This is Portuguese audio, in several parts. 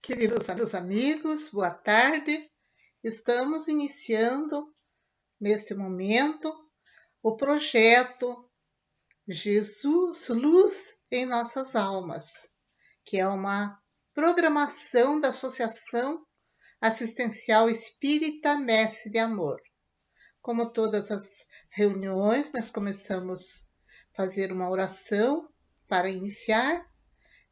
Queridos amigos, boa tarde. Estamos iniciando neste momento o projeto Jesus Luz em Nossas Almas, que é uma programação da Associação Assistencial Espírita Mestre de Amor. Como todas as reuniões, nós começamos a fazer uma oração para iniciar.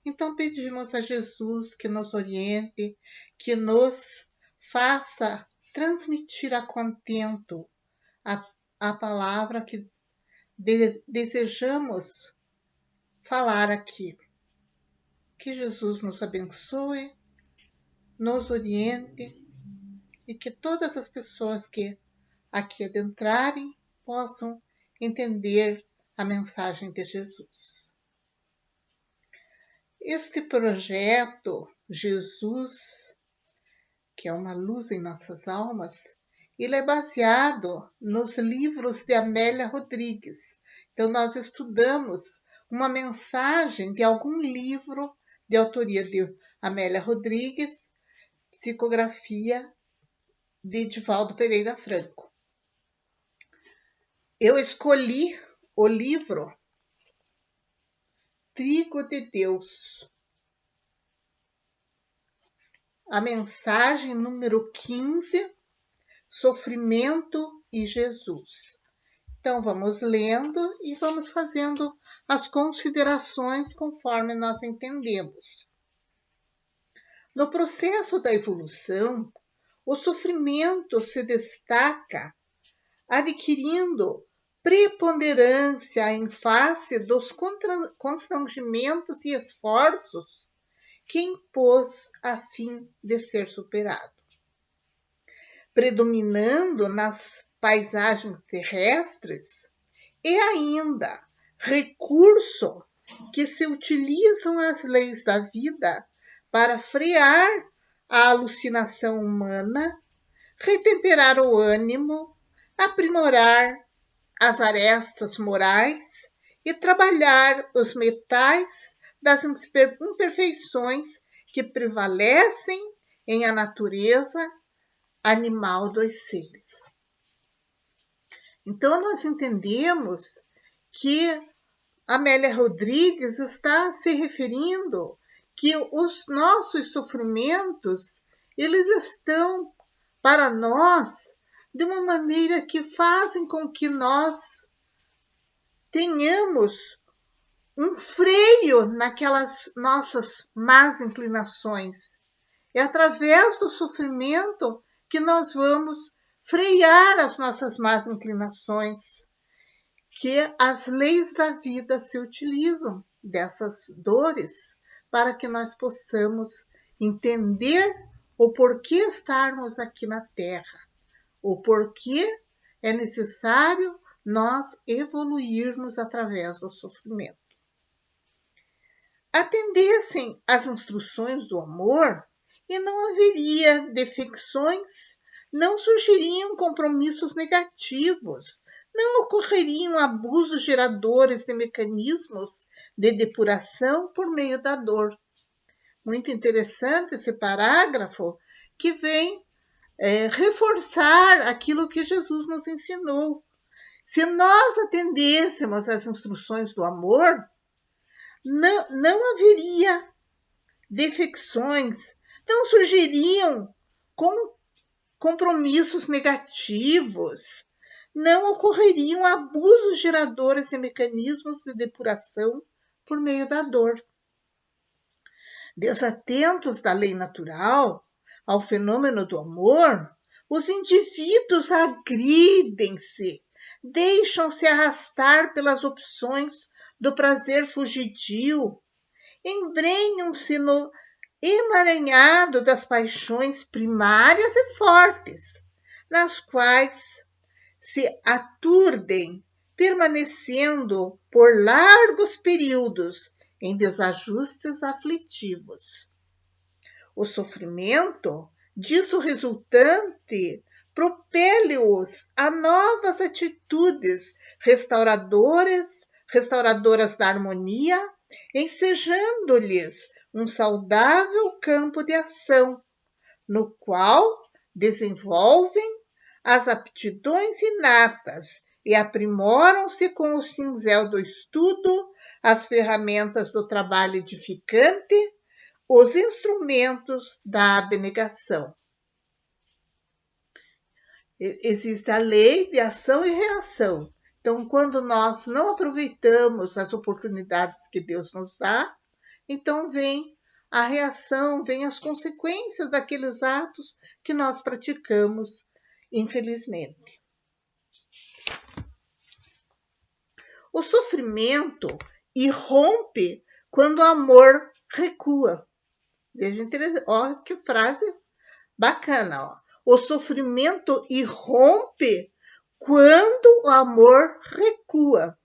Então pedimos a Jesus que nos oriente, que nos faça transmitir a contento a palavra que desejamos falar aqui. Que Jesus nos abençoe, nos oriente e que todas as pessoas que aqui adentrarem possam entender a mensagem de Jesus. Este projeto, Jesus, que é uma luz em nossas almas, ele é baseado nos livros de Amélia Rodrigues. Então, nós estudamos uma mensagem de algum livro de autoria de Amélia Rodrigues, psicografia de Divaldo Pereira Franco. Eu escolhi o livro Trigo de Deus. A mensagem número 15, Sofrimento e Jesus. Então, vamos lendo e vamos fazendo as considerações conforme nós entendemos. No processo da evolução, o sofrimento se destaca, adquirindo preponderância em face dos constrangimentos e esforços que impôs a fim de ser superado. Predominando nas paisagens terrestres e ainda recurso que se utilizam as leis da vida para frear a alucinação humana, retemperar o ânimo, aprimorar as arestas morais e trabalhar os metais das imperfeições que prevalecem em a natureza animal dos seres. Então, nós entendemos que Amélia Rodrigues está se referindo que os nossos sofrimentos, eles estão para nós de uma maneira que fazem com que nós tenhamos um freio naquelas nossas más inclinações. É através do sofrimento que nós vamos frear as nossas más inclinações, que as leis da vida se utilizam dessas dores para que nós possamos entender o porquê estarmos aqui na Terra, o porquê é necessário nós evoluirmos através do sofrimento. Atendessem às instruções do amor e não haveria defecções, não surgiriam compromissos negativos, não ocorreriam abusos geradores de mecanismos de depuração por meio da dor. Muito interessante esse parágrafo que vem reforçar aquilo que Jesus nos ensinou. Se nós atendêssemos às instruções do amor, não haveria defecções, não surgiriam compromissos negativos, não ocorreriam abusos geradores de mecanismos de depuração por meio da dor. Desatentos da lei natural, ao fenômeno do amor, os indivíduos agridem-se, deixam-se arrastar pelas opções do prazer fugidio, embrenham-se no emaranhado das paixões primárias e fortes, nas quais se aturdem, permanecendo por largos períodos em desajustes aflitivos. O sofrimento, disso resultante, propele-os a novas atitudes restauradoras da harmonia, ensejando-lhes um saudável campo de ação, no qual desenvolvem as aptidões inatas e aprimoram-se com o cinzel do estudo, as ferramentas do trabalho edificante, os instrumentos da abnegação. Existe a lei de ação e reação. Então, quando nós não aproveitamos as oportunidades que Deus nos dá, então vem a reação, vem as consequências daqueles atos que nós praticamos, infelizmente. O sofrimento irrompe quando o amor recua. Veja, interessante. Olha que frase bacana. Ó. O sofrimento irrompe quando o amor recua,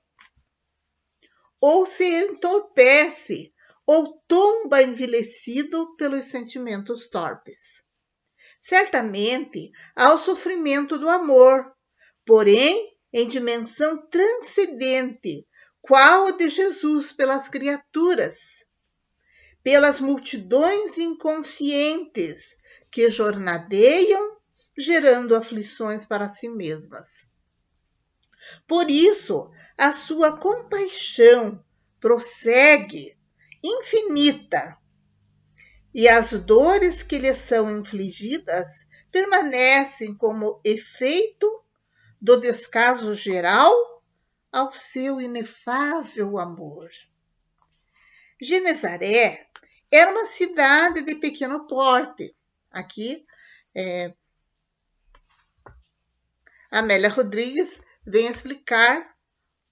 ou se entorpece, ou tomba envelhecido pelos sentimentos torpes. Certamente há o sofrimento do amor, porém em dimensão transcendente, qual o de Jesus pelas criaturas, pelas multidões inconscientes que jornadeiam, gerando aflições para si mesmas. Por isso, a sua compaixão prossegue infinita, e as dores que lhe são infligidas permanecem como efeito do descaso geral ao seu inefável amor. Genezaré era uma cidade de pequeno porte. Aqui, Amélia Rodrigues vem explicar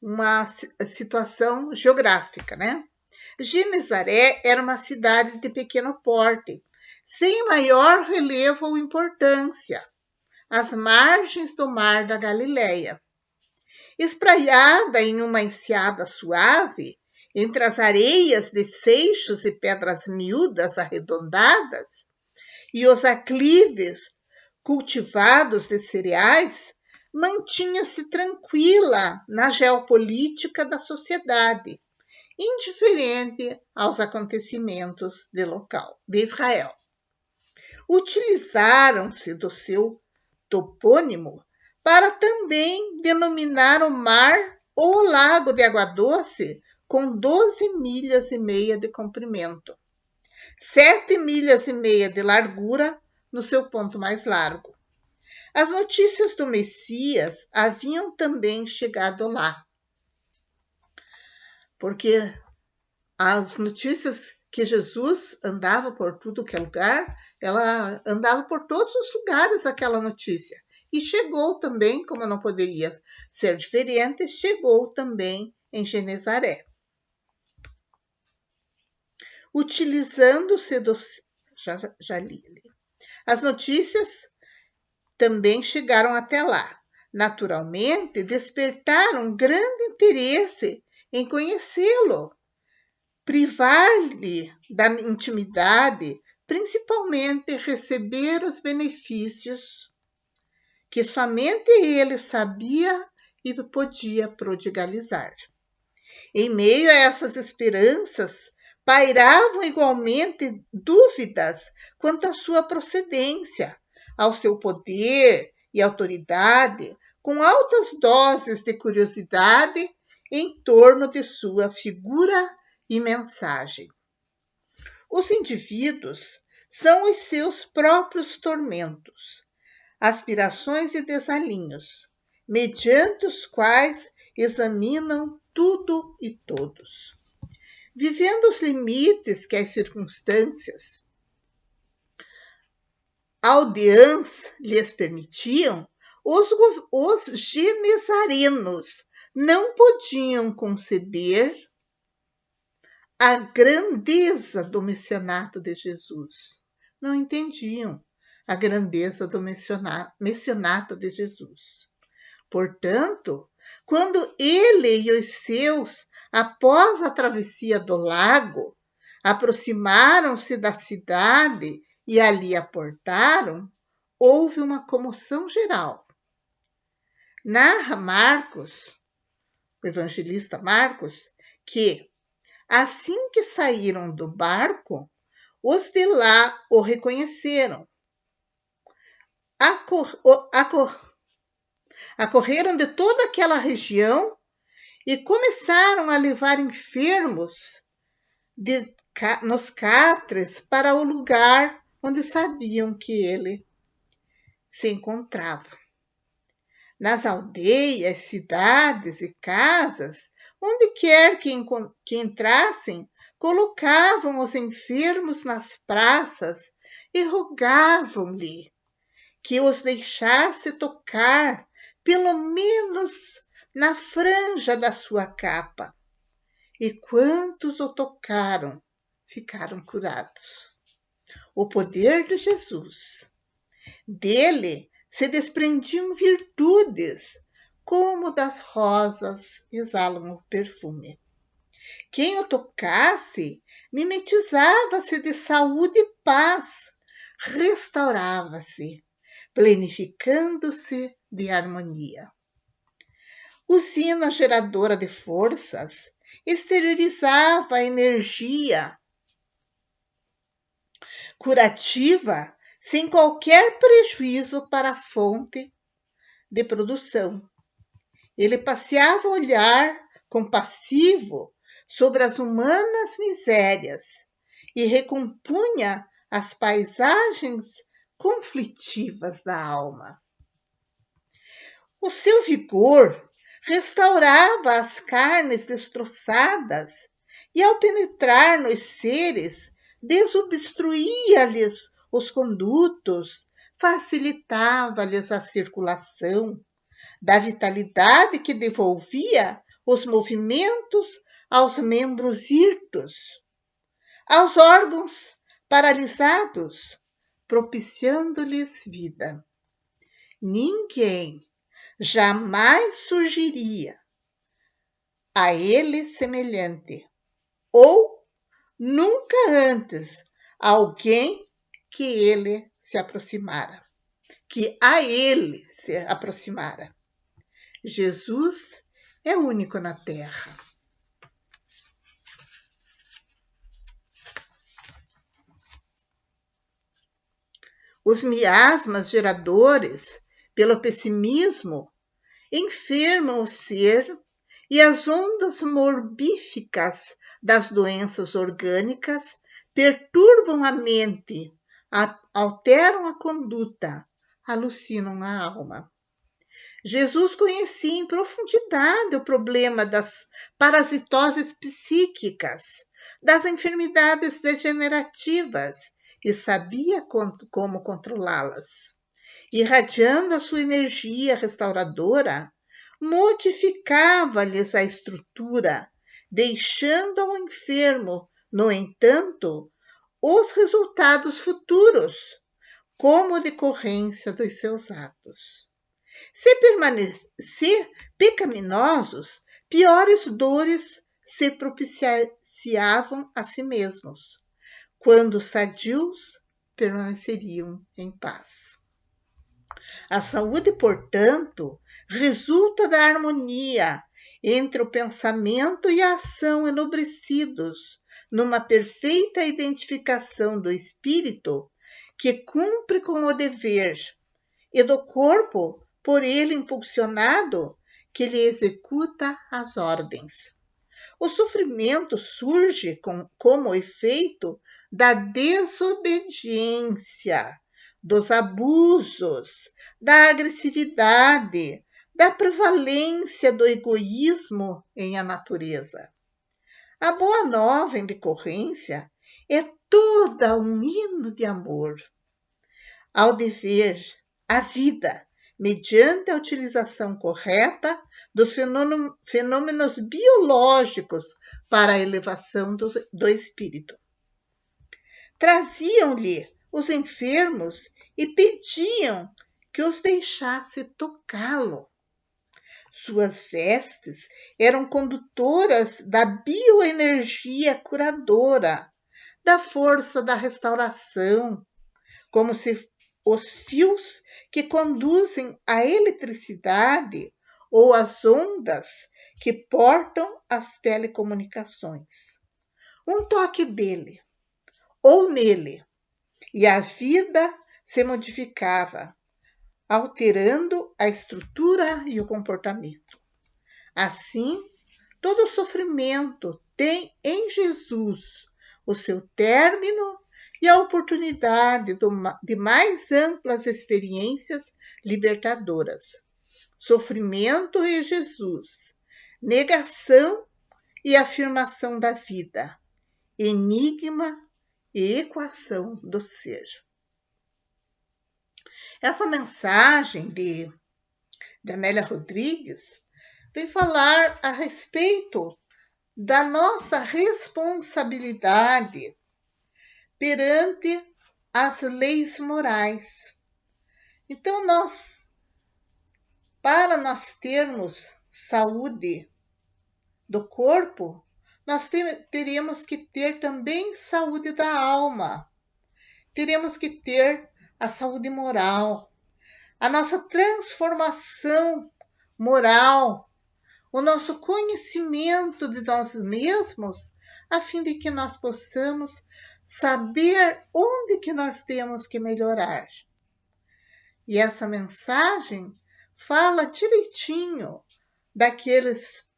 uma situação geográfica, né? Genezaré era uma cidade de pequeno porte, sem maior relevo ou importância, às margens do mar da Galileia. Espraiada em uma enseada suave, entre as areias de seixos e pedras miúdas arredondadas, e os aclives cultivados de cereais, mantinha-se tranquila na geopolítica da sociedade, indiferente aos acontecimentos de Israel. Utilizaram-se do seu topônimo para também denominar o mar ou o lago de água doce com 12 milhas e meia de comprimento, 7 milhas e meia de largura no seu ponto mais largo. As notícias do Messias haviam também chegado lá, porque as notícias que Jesus andava por tudo que é lugar, ela andava por todos os lugares aquela notícia. E chegou também, como não poderia ser diferente, chegou também em Genezaré. Utilizando-se dos... Já li. As notícias também chegaram até lá. Naturalmente, despertaram grande interesse em conhecê-lo, privar-lhe da intimidade, principalmente receber os benefícios que somente ele sabia e podia prodigalizar. Em meio a essas esperanças, pairavam igualmente dúvidas quanto à sua procedência, ao seu poder e autoridade, com altas doses de curiosidade em torno de sua figura e mensagem. Os indivíduos são os seus próprios tormentos, aspirações e desalinhos, mediante os quais examinam tudo e todos. Vivendo os limites que as circunstâncias aldeãs lhes permitiam, os genezarenos não podiam conceber a grandeza do messianato de Jesus. Não entendiam a grandeza do messianato de Jesus. Portanto, quando ele e os seus, após a travessia do lago, aproximaram-se da cidade e ali aportaram, houve uma comoção geral. Narra Marcos, o evangelista Marcos, que Assim que saíram do barco, os de lá o reconheceram. Acorreram de toda aquela região e começaram a levar enfermos nos catres para o lugar onde sabiam que ele se encontrava. Nas aldeias, cidades e casas, onde quer que entrassem, colocavam os enfermos nas praças e rogavam-lhe que os deixasse tocar, pelo menos na franja da sua capa. E quantos o tocaram, ficaram curados. O poder de Jesus. Dele se desprendiam virtudes, como das rosas exalam o perfume. Quem o tocasse mimetizava-se de saúde e paz, restaurava-se, planificando-se de harmonia. Usina geradora de forças, exteriorizava a energia curativa sem qualquer prejuízo para a fonte de produção. Ele passeava o olhar compassivo sobre as humanas misérias e recompunha as paisagens conflitivas da alma. O seu vigor restaurava as carnes destroçadas e, ao penetrar nos seres, desobstruía-lhes os condutos, facilitava-lhes a circulação, da vitalidade que devolvia os movimentos aos membros hirtos, aos órgãos paralisados, propiciando-lhes vida. Ninguém jamais surgiria a ele semelhante, ou nunca antes alguém que ele se aproximara, que a ele se aproximara. Jesus é único na terra. Os miasmas geradores, pelo pessimismo, enfermam o ser e as ondas morbíficas das doenças orgânicas perturbam a mente, alteram a conduta, alucinam a alma. Jesus conhecia em profundidade o problema das parasitoses psíquicas, das enfermidades degenerativas e sabia como controlá-las. Irradiando a sua energia restauradora, modificava-lhes a estrutura, deixando ao enfermo, no entanto, os resultados futuros, como decorrência dos seus atos. Se permanecer pecaminosos, piores dores se propiciavam a si mesmos. Quando sadios, permaneceriam em paz. A saúde, portanto, resulta da harmonia entre o pensamento e a ação enobrecidos, numa perfeita identificação do espírito que cumpre com o dever, e do corpo, por ele impulsionado, que lhe executa as ordens. O sofrimento surge como efeito da desobediência, dos abusos, da agressividade, da prevalência do egoísmo em a natureza. A boa nova, em decorrência, é toda um hino de amor ao dever, à vida, mediante a utilização correta dos fenômenos biológicos para a elevação do espírito. Traziam-lhe os enfermos e pediam que os deixasse tocá-lo. Suas vestes eram condutoras da bioenergia curadora, da força da restauração, como se os fios que conduzem a eletricidade ou as ondas que portam as telecomunicações. um toque dele ou nele, e a vida se modificava, alterando a estrutura e o comportamento. Assim, todo sofrimento tem em Jesus o seu término e a oportunidade de mais amplas experiências libertadoras. Sofrimento e Jesus, negação e afirmação da vida, enigma e equação do ser. Essa mensagem de Amélia Rodrigues vem falar a respeito da nossa responsabilidade perante as leis morais. Então, para nós termos saúde do corpo, nós teríamos que ter também saúde da alma. Teremos que ter a saúde moral, a nossa transformação moral, o nosso conhecimento de nós mesmos, a fim de que nós possamos saber onde que nós temos que melhorar. E essa mensagem fala direitinho daqueles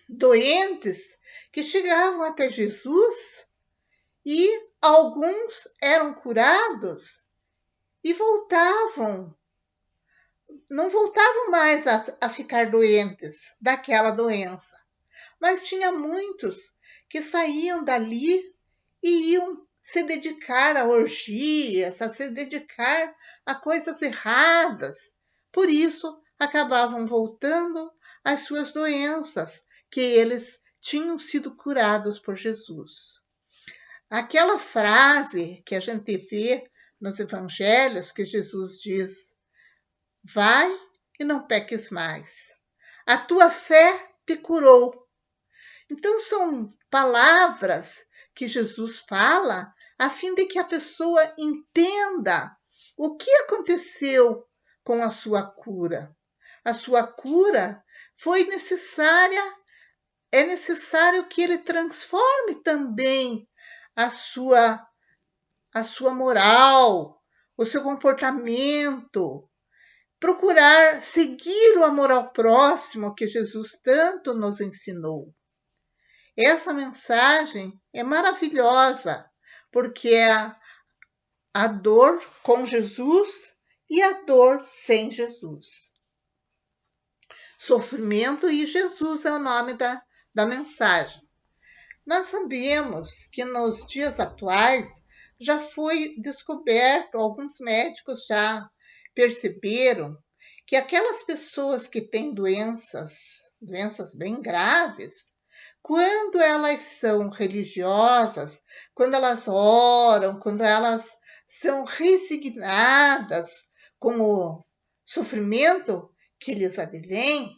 doentes que chegavam até Jesus e alguns eram curados e não voltavam mais a ficar doentes daquela doença. Mas tinha muitos que saíam dali e iam se dedicar a orgias, a se dedicar a coisas erradas. Por isso, acabavam voltando às suas doenças, que eles tinham sido curados por Jesus. Aquela frase que a gente vê nos evangelhos, que Jesus diz: vai e não peques mais. A tua fé te curou. Então, são palavras que Jesus fala a fim de que a pessoa entenda o que aconteceu com a sua cura. A sua cura foi necessária, é necessário que ele transforme também a sua moral, o seu comportamento, procurar seguir o amor ao próximo que Jesus tanto nos ensinou. Essa mensagem é maravilhosa, porque é a dor com Jesus e a dor sem Jesus. Sofrimento e Jesus é o nome da mensagem. Nós sabemos que nos dias atuais já foi descoberto, alguns médicos já perceberam que aquelas pessoas que têm doenças bem graves, quando elas são religiosas, quando elas oram, quando elas são resignadas com o sofrimento que lhes advém,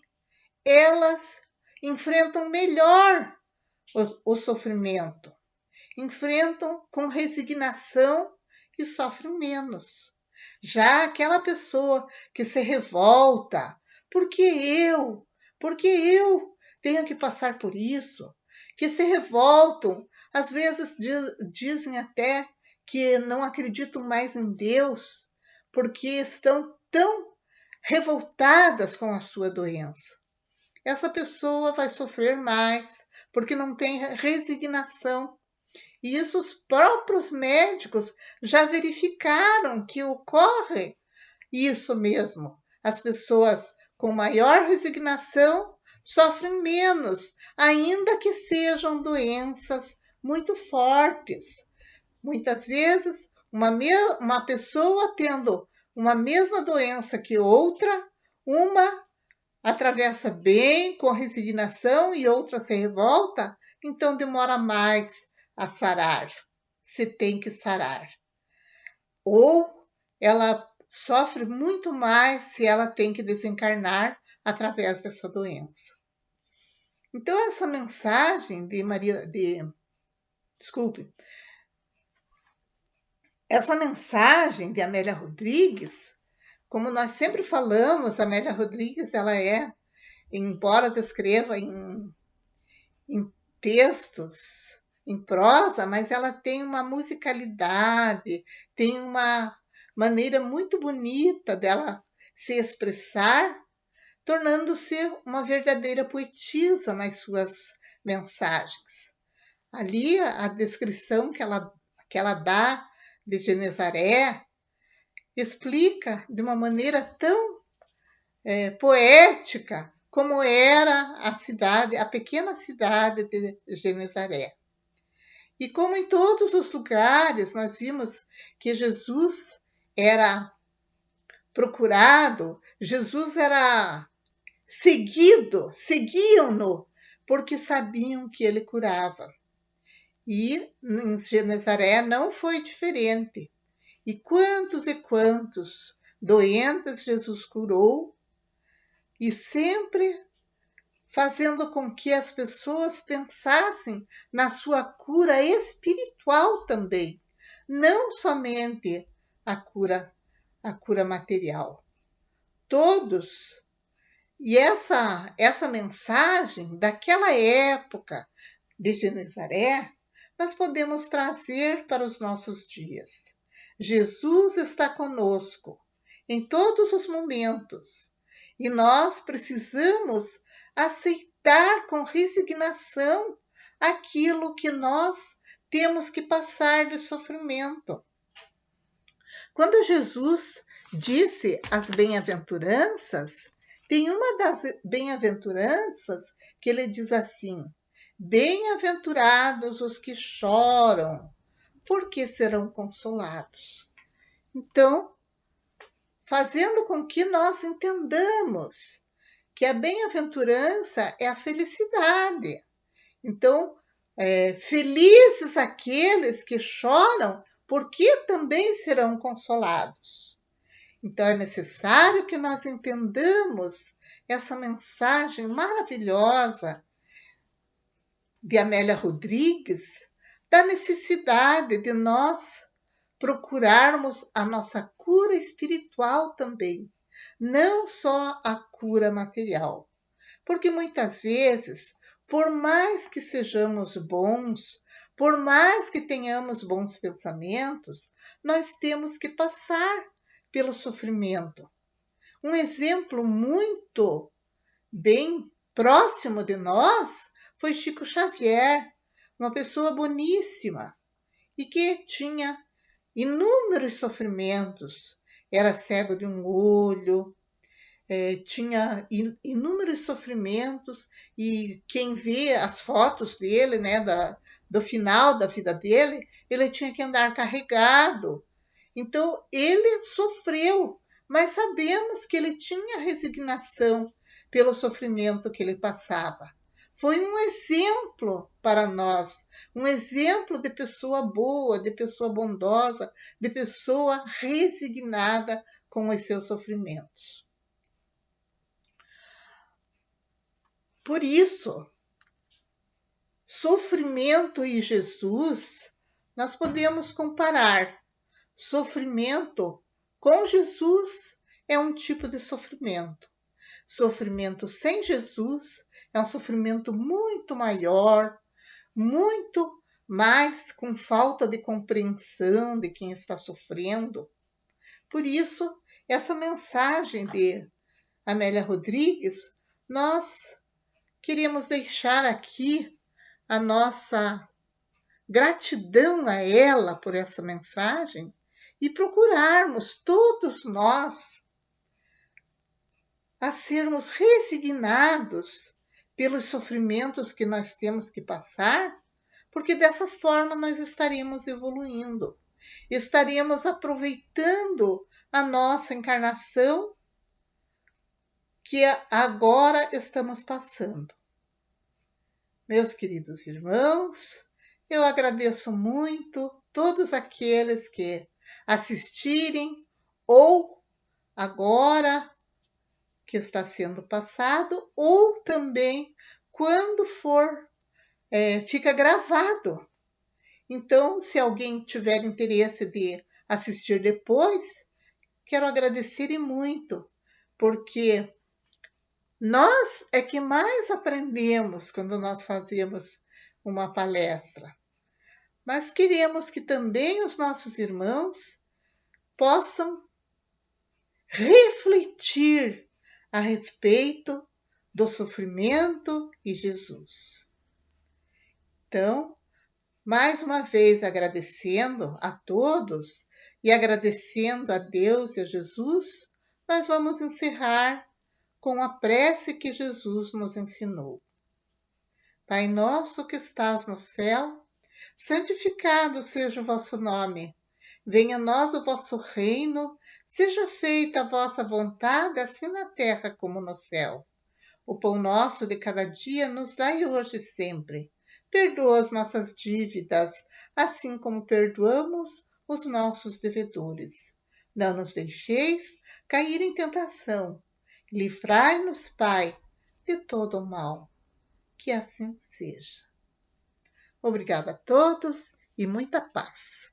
elas enfrentam melhor o sofrimento, enfrentam com resignação e sofrem menos. Já aquela pessoa que se revolta, porque eu tenho que passar por isso, que se revoltam, às vezes dizem até que não acreditam mais em Deus, porque estão tão revoltadas com a sua doença. Essa pessoa vai sofrer mais, porque não tem resignação. E isso os próprios médicos já verificaram que ocorre isso mesmo. As pessoas com maior resignação sofrem menos, ainda que sejam doenças muito fortes. Muitas vezes, uma pessoa tendo uma mesma doença que outra, uma atravessa bem com resignação e outra se revolta, então demora mais a sarar, se tem que sarar. Ou ela sofre muito mais se ela tem que desencarnar através dessa doença. Então, essa mensagem essa mensagem de Amélia Rodrigues, como nós sempre falamos, Amélia Rodrigues, ela embora escreva em textos em prosa, mas ela tem uma musicalidade, tem uma maneira muito bonita dela se expressar, tornando-se uma verdadeira poetisa nas suas mensagens. Ali, a descrição que ela dá de Genezaré explica de uma maneira tão poética como era a cidade, a pequena cidade de Genezaré. E como em todos os lugares nós vimos que Jesus era procurado, Jesus era seguido, seguiam-no, porque sabiam que ele curava. E em Genezaré não foi diferente. E quantos doentes Jesus curou, e sempre fazendo com que as pessoas pensassem na sua cura espiritual também, não somente a cura material. Todos. E essa mensagem daquela época de Genezaré, nós podemos trazer para os nossos dias. Jesus está conosco em todos os momentos e nós precisamos aceitar com resignação aquilo que nós temos que passar de sofrimento. Quando Jesus disse as bem-aventuranças, tem uma das bem-aventuranças que ele diz assim: bem-aventurados os que choram, porque serão consolados. Então, fazendo com que nós entendamos que a bem-aventurança é a felicidade. Então, felizes aqueles que choram, porque também serão consolados. Então, é necessário que nós entendamos essa mensagem maravilhosa de Amélia Rodrigues, da necessidade de nós procurarmos a nossa cura espiritual também, não só a cura material. Porque muitas vezes, por mais que sejamos bons, por mais que tenhamos bons pensamentos, nós temos que passar pelo sofrimento. Um exemplo muito bem próximo de nós foi Chico Xavier, uma pessoa boníssima e que tinha inúmeros sofrimentos. Era cego de um olho, tinha inúmeros sofrimentos, e quem vê as fotos dele, né, do final da vida dele, ele tinha que andar carregado. Então, ele sofreu, mas sabemos que ele tinha resignação pelo sofrimento que ele passava. Foi um exemplo para nós, um exemplo de pessoa boa, de pessoa bondosa, de pessoa resignada com os seus sofrimentos. Por isso, sofrimento e Jesus, nós podemos comparar. Sofrimento com Jesus é um tipo de sofrimento. Sofrimento sem Jesus é um sofrimento muito maior, muito mais com falta de compreensão de quem está sofrendo. Por isso, essa mensagem de Amélia Rodrigues, nós queremos deixar aqui a nossa gratidão a ela por essa mensagem e procurarmos todos nós a sermos resignados pelos sofrimentos que nós temos que passar, porque dessa forma nós estaremos evoluindo, estaremos aproveitando a nossa encarnação que agora estamos passando. Meus queridos irmãos, eu agradeço muito todos aqueles que assistirem ou agora que está sendo passado, ou também quando for, fica gravado. Então, se alguém tiver interesse de assistir depois, quero agradecer e muito, porque nós é que mais aprendemos quando nós fazemos uma palestra. mas queremos que também os nossos irmãos possam refletir a respeito do sofrimento e Jesus. Então, mais uma vez agradecendo a todos e agradecendo a Deus e a Jesus, nós vamos encerrar com a prece que Jesus nos ensinou. Pai nosso que estás no céu, santificado seja o vosso nome. Venha a nós o vosso reino, seja feita a vossa vontade, assim na terra como no céu. O pão nosso de cada dia nos dai hoje e sempre. Perdoa as nossas dívidas, assim como perdoamos os nossos devedores. Não nos deixeis cair em tentação. Livrai-nos, Pai, de todo o mal. Que assim seja. Obrigada a todos e muita paz.